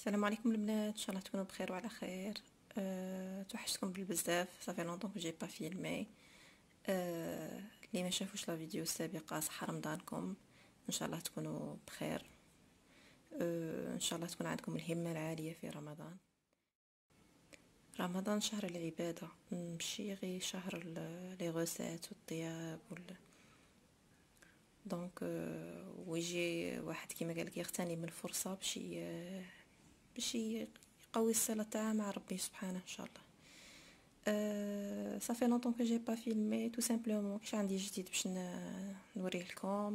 السلام عليكم البنات، ان شاء الله تكونوا بخير وعلى خير. توحشتكم بزاف، صافي لونطون كو جي با فيلمي. اللي ما شافوش لا فيديو السابقه، صحه رمضانكم، ان شاء الله تكونوا بخير. ان شاء الله تكون عندكم الهمه العاليه في رمضان. رمضان شهر العباده، ماشي غير شهر لي غوسات والطياب دونك ويجي واحد كيما قالك يغتنم الفرصه باش يقوي الصله تاعه مع ربي سبحانه ان شاء الله. صافي لونطون كو جي با فيلمي، تو سامبلومون كاش عندي جديد باش نوريه لكم.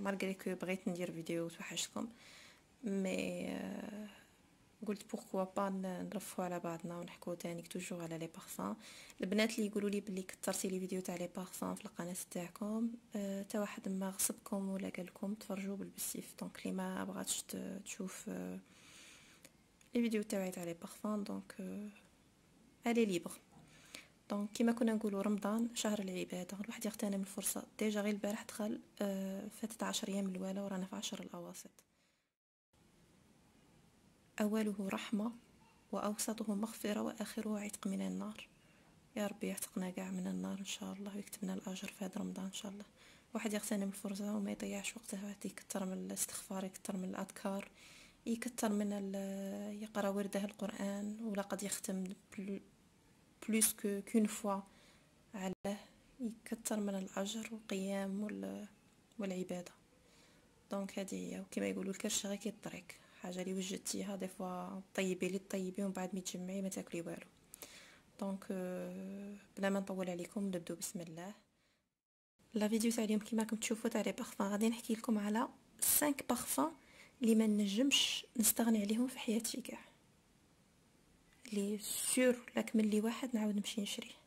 مالغري كو بغيت ندير فيديو توحشتكم، مي قلت بوركوا با نرفهوا على بعضنا ونحكوا تاني توجور على لي بارفان. البنات اللي يقولوا لي بلي كثرتي لي فيديو تاع لي بارفان في القناه تاعكم، تا واحد ما غصبكم ولا قال لكم تفرجوا بالبسيف، دونك اللي ما بغاتش تشوف لي فيديو تاعي تاع لي بارفان، دونك الي ليبر. دونك كيما كنا نقولوا رمضان شهر العباده، الواحد يغتنم الفرصه. ديجا غير البارح دخل، فاتت 10 ايام الاولى ورانا في 10 الاواسط. اوله رحمه واوسطه مغفره واخره عتق من النار. يا ربي يعتقنا كاع من النار ان شاء الله ويكتبنا الاجر في هذا رمضان ان شاء الله. واحد يغتنم الفرصه وما يضيعش وقته، واحد يكثر من الاستغفار، يكثر من الاذكار، يكثر من يقرا ورده القران، ولا قد يختم بلوس كون فوا عليه، يكثر من الاجر والقيام والعباده. دونك هذه هي، وكما يقولوا الكرشه غير كي الطريق، حاجه اللي وجدتيها دي فوا طيبي لي طيبي ومن بعد ما تجمعي ما تاكلي والو. دونك بلا ما نطول عليكم نبدو بسم الله. لا فيديو تاع اليوم كيما راكم تشوفوا تاع لي بارفان، غادي نحكي لكم على 5 بارفان اللي ما نجمش نستغني عليهم في حياتي كاع، لي سور لك من لي واحد نعاود نمشي نشريه.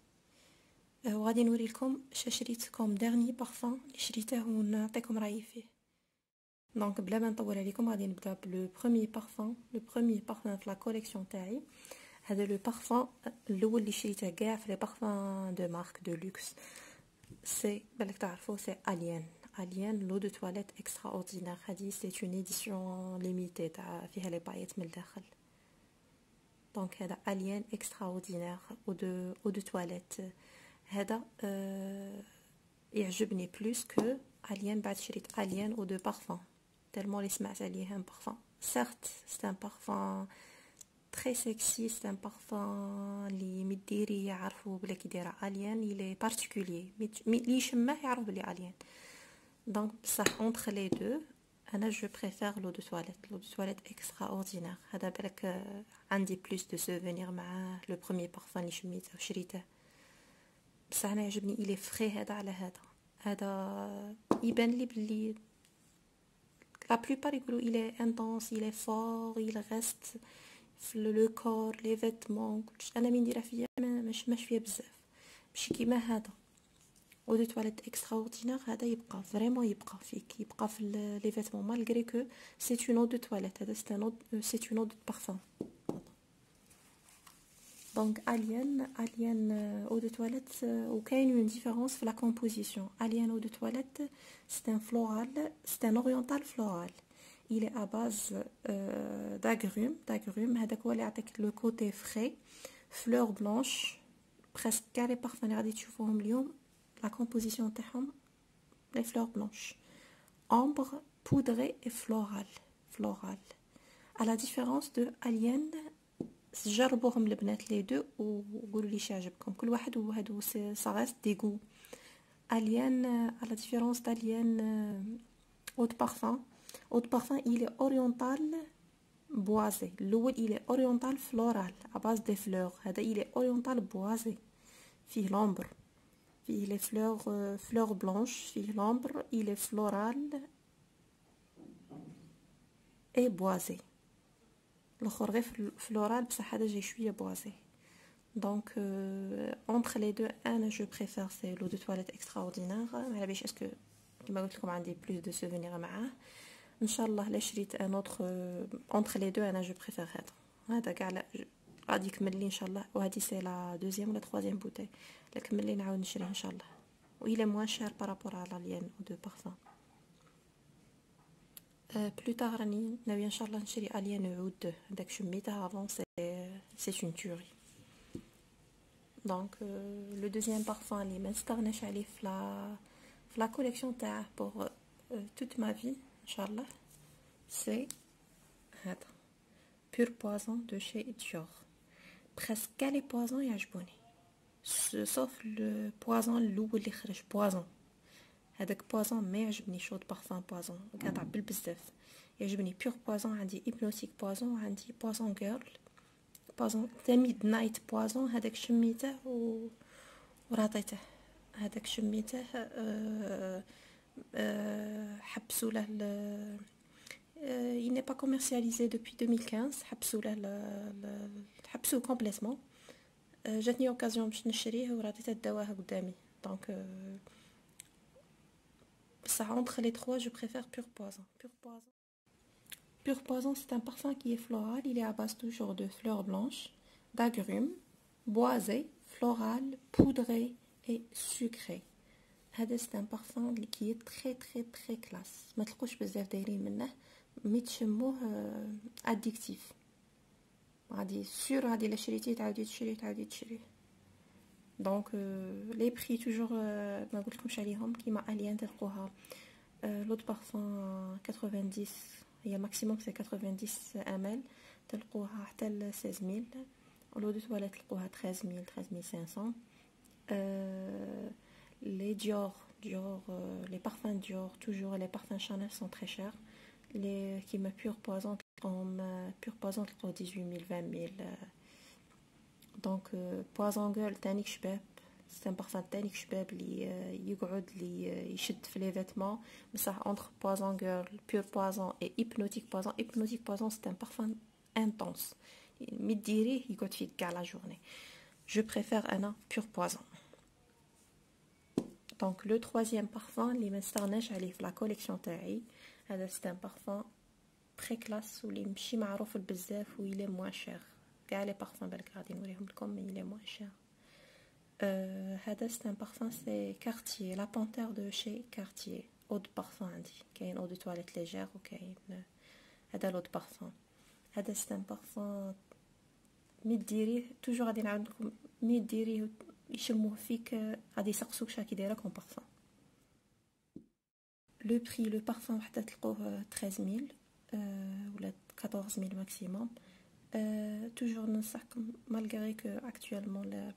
وغادي نوري لكم شريت كوم ديرني بارفان اللي شريته ونعطيكم رايي فيه. دونك بلا ما نطول عليكم غادي نبدا بلو بروميي بارفان. لو بروميي بارفان في لا كوليكسيون تاعي، هذا لو بارفان الاول اللي شريته كاع في لي بارفان دو مارك دو لوكس، سي بالك تعرفوا سي الين لو دو تواليت اكسترا اوردينير. هذه سي اون ايديسيون ليميتي تاع فيها لي بايت من الداخل. دونك هذا الين اكسترا اوردينير او دو تواليت. هذا يعجبني بلوس كو الين. بعد شريت الين او دو بارفان تالمون لي سمعت عليه ان بارفان، سيرت سي ان بارفان تري سكسي، سي ان بارفان لي مديري يعرفوا بلا كي دايره الين الي بارتيكولير، لي يشمه يعرف بلي الين. دونك بصح اونتر لي دو انا جو بريفير لو دو تواليت. لو دو تواليت اكسترا اوردينير هذا بالك عندي بلوس دو سوفونير مع لو بروميير بارفان اللي شميته وشريته. بصح انا يعجبني الي فري هذا على هذا يبان لي بلي لا بلوبار يقولوا الي انتونس الي فور il reste في لو كور لي فيتمون كلش. انا من نديرها فيا مش فيها بزاف، ماشي كيما هذا او دو تواليت اكسترا اوردينير. هذا يبقى فريمون يبقى فيك، يبقى في لي فيتمون مالغري كو سي اون اود دو تواليت. هذا سي اون اود دو بارفان. دونك الين او دو تواليت، وكاين اون ديفيرونس في لا كومبوزيسيون. الين او دو تواليت سي ان فلورال، سي ان اورينتال فلورال. il est à base d'agrumes. هذاك هو اللي يعطيك لو كوتي فري. فلور بلانش بريسك كاع لي بارفان اللي غادي تشوفوهم اليوم لا كومبوزيسيون تاعهم لي فلور بلانش. امبر بودري اي فلورال على لا ديفيرونس دو الين. جربوهم البنات لي دو وقولوا لي يعجبكم كل واحد، وهادو سا ريست دي غو. الين على لا ديفيرونس d'alien eau de parfum. eau de parfum il est oriental boisé. الاول il est oriental floral à base des fleurs. هذا il est oriental boisé فيه l'ombre، فيه les fleurs blanches، فيه l'ombre، il est floral et boisé. الاخر غير فلورال بصح هذا جاي شويه بوازي. دونك اونتر لي دو انا جو بريفير سي لو دو تواليت اكسترا اوردينير. على باليش اسكو كيما قلت لكم عندي بلوس دو سوفونير معاه ان شاء الله. لا شريت ان اوتر اونتر لي دو انا جو بريفير هذا كاع غادي يكمل لي ان شاء الله. وهذه سي لا دوزيام ولا تروازيام بوتاي. لا كمل لي نعاود نشريه ان شاء الله. و الى موان شير بارابور على لين او دو بارفان. بلو تار راني ناوية ان شاء الله نشري اليان عود داك شميته افون سي اون توري. دونك لو دوزيام بارفان اللي ما نستغناش عليه في لا كوليكسيون تاعه بور توت ما في ان شاء الله سي هذا بور بوازون دو شي ديور. بريسك كاع لي بوازون يعجبوني سوف لو بوازون الاول اللي خرج بوازون. هذاك بوازون ما يعجبني شود بارفان بوازون قاطع بالبزاف. يعجبني بيور بوازون، عندي هيبنوتيك بوازون وعندي بوازون جيرل بوازون تا ميد نايت بوازون. هذاك شميته ورطيته. هذاك شميته حبسوا له il n'est pas commercialisé depuis 2015. حبسوا له حبسوه كومبليتمون. جاتني اوكازيون باش نشريه ورطيته داواه قدامي. دونك بصح entre les trois je préfère pur poison. Pur poison, c'est un parfum qui est floral. Il est à base toujours de fleurs blanches, d'agrumes, boisé, floral, poudré et sucré. C'est un parfum qui est très très très classe. ما تلقوش بزاف دايرين منه مي تشموه اديكتيف. غادي سور غادي الا شريتيه تعاودي تشريه. دونك لي بري توجور ما قلتلكمش عليهم كيما اليان تلقوها لوط بارفان 90 هي ماكسيموم سي 90 ml تلقوها حتى ل 16000 ولو دو تواليت تلقوها 13500. les Dior les parfums Dior toujours les parfums Chanel sont très chers. les qui me pur poison تلقوه 18000 20000. دونك بوازون جيرل تانيك شباب. سي ان بارفان تانيك شباب اللي يقعد اللي يشد في لي فيتمون. بصح اونتر بوازون جيرل بيور بوازون اي هيبنوتيك بوازون سي ان بارفان انتونس مي ديريه يقعد فيك كاع لا جورني. جو بريفير انا بيور بوازون. دونك لو تروازيام بارفان اللي ما نستغناش عليه في لا كوليكسيون تاعي هذا سي ان بارفان تري كلاس واللي ماشي معروف بزاف ويلي موان شير. كاع لي بارفان بالك غادي نوريهم لكم مي لي موان شير. هذا سي ان بارفان سي كارتيer لا بانتير دو شي كارتيer. اود بارفان عندي كاين اود تواليت ليجير وكاين هذا لود بارفان. هذا سي ان بارفان مي ديريه توجور غادي نعاود لكم مي ديريه يشموه فيك غادي يسقسوك شاكي دايره كون بارفان. لو بري لو بارفان وحده تلقوه 13000 ولا 14000 ماكسيموم. توجور ننصحكم مالغري كو اكطوالمون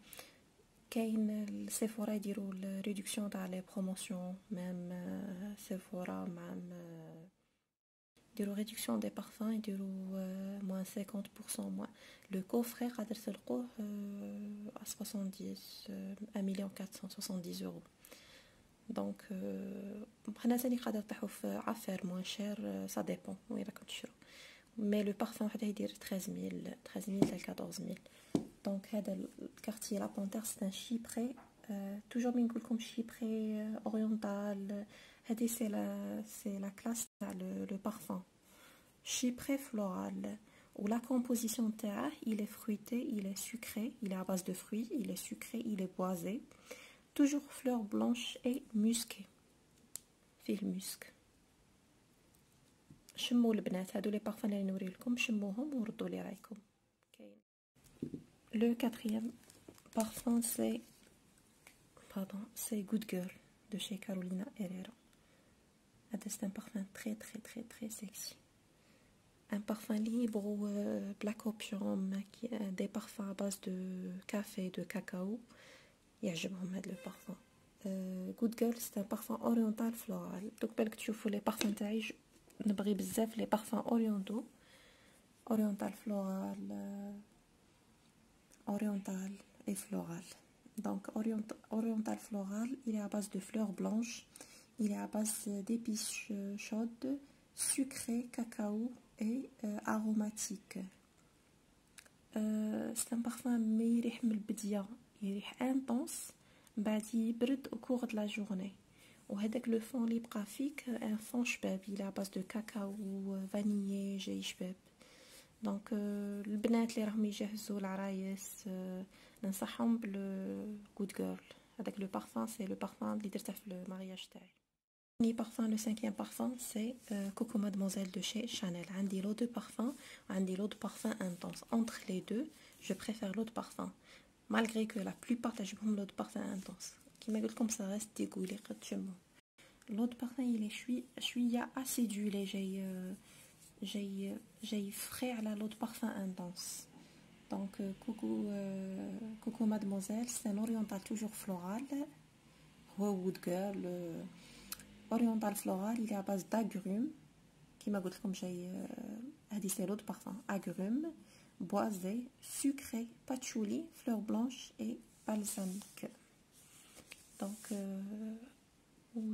كاين سيفورا يديروا الريدكسيون تاع لي بروموسيون ميم سيفورا مع يديروا ريدكسيون دي بارفان يديروا موان 50% موان. لو كوفري قادر تلقوه 70 1,470,000 €. دونك حنا ثاني قادر تطيحوا في عفير موان شير سا ديبون وين راكم تشرو. مي لو بارفان وحده يدير 13000 حتى 14000. دونك هذا الكارتيer لا بانتير سي ان شيبري توجور مين نقولكم شيبري اورينتال. هذه سي لا كلاس تاع لو بارفان شيبري فلورال. و لا كومبوزيسيون تاعه il est fruité, il est sucré, il est à base de fruits, il est sucré, il est boisé, toujours fleurs blanches et musquées. فيه المسك. شموا البنات هادو لي بارفان اللي نوري لكم شموهم وردوا لي رايكم. كاين لو كاتريام بارفان c'est Good Girl de chez Carolina Herrera. C'est un parfum très très très très sexy. Un parfum libre ou black opium, des parfums à base de café, de cacao. يعجبهم هذا البارفان. Good Girl c'est un parfum oriental floral. دوك بالك تشوفوا لي بارفان تاعي نبغي بزاف لي بارفان اورينتو oriental floral oriental et floral. Donc oriental floral, il est à base de fleurs blanches, il est à base d'épices chaudes, sucrées, cacao et aromatiques. C'est un parfum mais يريح من البدية يريح انتونس بعد يبرد au cours de la journée. وهذاك لو فون اللي بقى فيك ان فون شباب il est à base de cacao vanillé جاي شباب. دونك البنات اللي راهم يجهزوا العرايس ننصحهم بلو Good Girl. هذاك لو بارفان سي لو بارفان اللي درته في المارياج تاعي. Le parfum, le cinquième parfum, c'est Coco Mademoiselle de chez Chanel. عندي l'eau de parfum, عندي l'eau de parfum intense. Entre les deux, je préfère l'eau de parfum. Malgré que la plupart تعجبهم l'eau de parfum intense. كيما قلت لكم ça reste dégoûté قد تشمو. L'eau de parfum il est شوية acidulé, j'ai frais à la l'eau de parfum intense. Donc Coco Mademoiselle, c'est un oriental toujours floral. Wood Girl, oriental floral, il est à base d'agrumes. Qui m'a dit comme j'ai dit c'est l'eau de parfum. Agrumes, boisé, sucré, patchouli, fleurs blanches et balsamique. Donc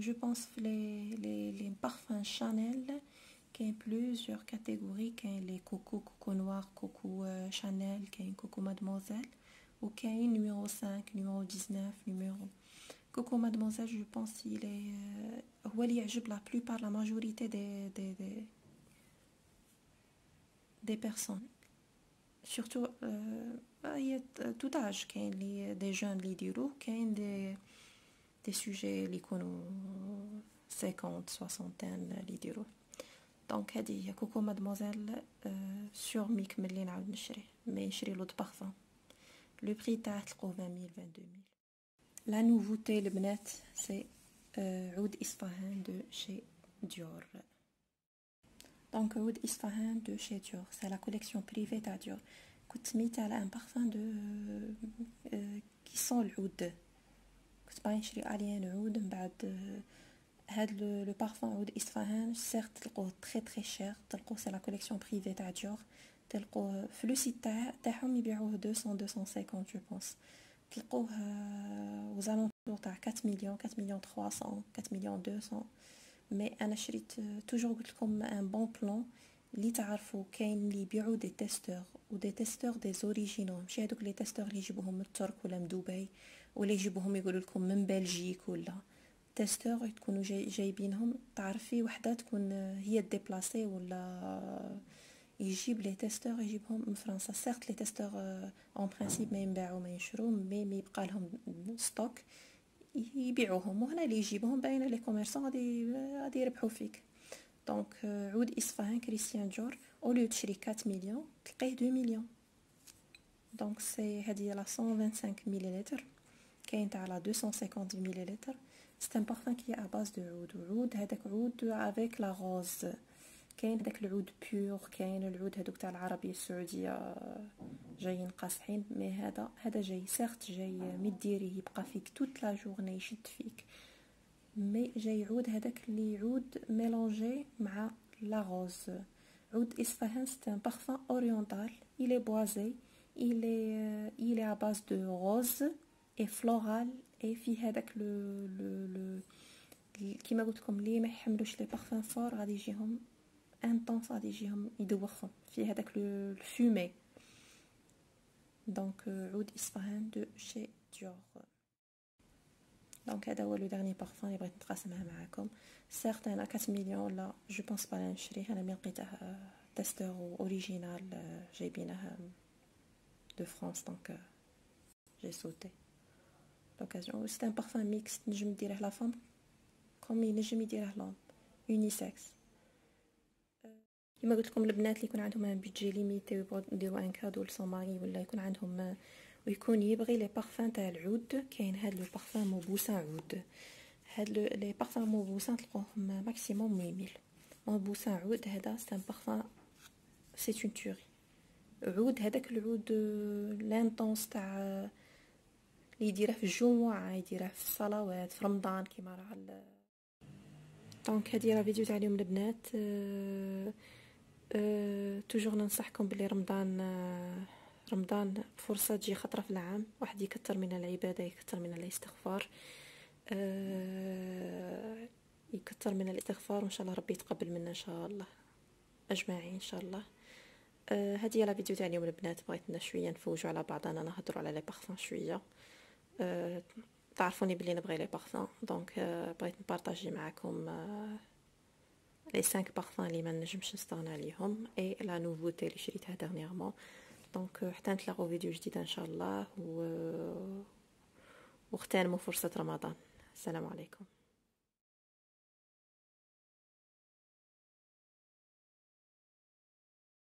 je pense que les parfums Chanel, qu'il y a plusieurs catégories, qu'il y a les coco noir, coco Chanel, qu'il y a coco Mademoiselle, ou qu'il y a numéro 5, numéro 19, numéro... Coco Mademoiselle, je pense qu'il est... la plupart, la majorité des personnes. Surtout, il y a tout âge, qu'il y a des jeunes qui diront, qu'il y a des sujets qui ont 50, 60 اللي يديروه. دونك هذه هي كوكو مادموزيل سور ميك ملي نعاود نشريه مي نشري لو دو بارفان لو بري تاعه تلقوه 20000 22000. لا نوفوتي البنات سي عود اصفهان دو شي ديور. دونك عود اصفهان دو شي ديور سي لا كوليكسيون بريفي تاع ديور. كنت سميت على ان بارفان دو كي سون العود، كنت باغي نشري اليان عود من بعد هاد لو بارفان عود اصفهان سيرت تلقوه تري شير، تلقوه سي لا كوليكسيون بريفي تاع ديور، تلقوه في لو سيت تاعهم يبيعوه 250 جو بونس، تلقوه وزالونتور تاع 4 مليون 4 مليون 300 4 مليون 200. مي انا شريت توجور قلت لكم ان بون بلان اللي تعرفوا كاين اللي يبيعوا دي تيستور ودي تيستور دي زوريجينال، ماشي هذوك لي تيستور اللي يجيبوهم من الترك ولا من دبي ولا يجيبوهم يقولوا لكم من بلجيك، ولا تيستور تكونوا جايبينهم تعرفي وحده تكون هي ديبلاسي ولا يجيب لي تيستور يجيبهم من فرنسا. سيرت لي تيستور اون برينسيپ ما ينباعوا ما ينشروا، مي يبقى لهم ستوك يبيعوهم، وهنا اللي يجيبهم باينه لي كوميرسون غادي يربحوا فيك. دونك عود اصفهان كريستيان ديور اوليو تشري 4 مليون تلقيه 2 مليون. دونك سي هذه لا 125 مليلتر، كاين تاع لا 250 مليلتر. سي ان بارفان كي ا باز دو عود هذاك عود افيك لا روز، كاين هذاك العود بيور، كاين العود هذوك تاع العربيه السعوديه جايين قاصحين، مي هذا جاي سيرت جاي مديري يبقى فيك توت لا جورني يشد فيك، مي جاي عود هذاك اللي عود ميلونجي مع لا روز. عود اصفهان سي ان بارفان اورينتال، il est boisé, il est à base de rose et floral et فيه هذاك لو كيما قلت لكم اللي ما يحملوش لي بارفان فور غادي يجيهم انطونس، غادي يجيهم يدوخهم في هذاك لو فومي. دونك عود اصفهان دو شي ديور. دونك هذا هو لو ديرني بارفان اللي بغيت نتقاسمها معاكم. سيرت انا 4 مليون لا جو بونس با نشريه، انا ملي لقيته تيستور اوريجينال جايبينه دو فرانس دونك جي سوتي لوكازيون. سي ان بارفان ميكس، نجم ديره لا فام كوم ينجم يديره لوم يونيسكس. كما قلت لكم البنات اللي يكون عندهم ان بيدجي ليميتي ويبغوا يديروا ان كادو لسوماري، ولا يكون عندهم ويكون يبغي لي بارفان تاع العود، كاين هاد لو بارفان موبوسان عود، هاد لي بارفان موبوسان تلقوهم ماكسيموم 8000. موبوسان عود هذا سي ان بارفان سي اون توري. عود هذاك العود لانطونس تاع اللي يديره في الجمعه، يديره في الصلوات في رمضان كيما راه. دونك هذه راه فيديو تاع اليوم البنات. توجور ننصحكم بلي رمضان فرصه تجي خطره في العام، واحد يكثر من العباده، يكثر من الاستغفار، يكثر من الاستغفار، وان شاء الله ربي يتقبل منا ان شاء الله اجمعين ان شاء الله. هذه هي لا فيديو تاع اليوم البنات، بغيتنا شويه نفوجوا على بعضنا، نهضروا على لي بارفان شويه. تعرفوني بلي نبغي لي بارفان، دونك بغيت نبارطاجي معكم لي 5 بارفان اللي ما نجمش نستغنى عليهم اي لا نوفوتي اللي شريتها ديرنييرمون. دونك حتى نتلاقاو فيديو جديد ان شاء الله، واغتنموا فرصه رمضان. السلام عليكم.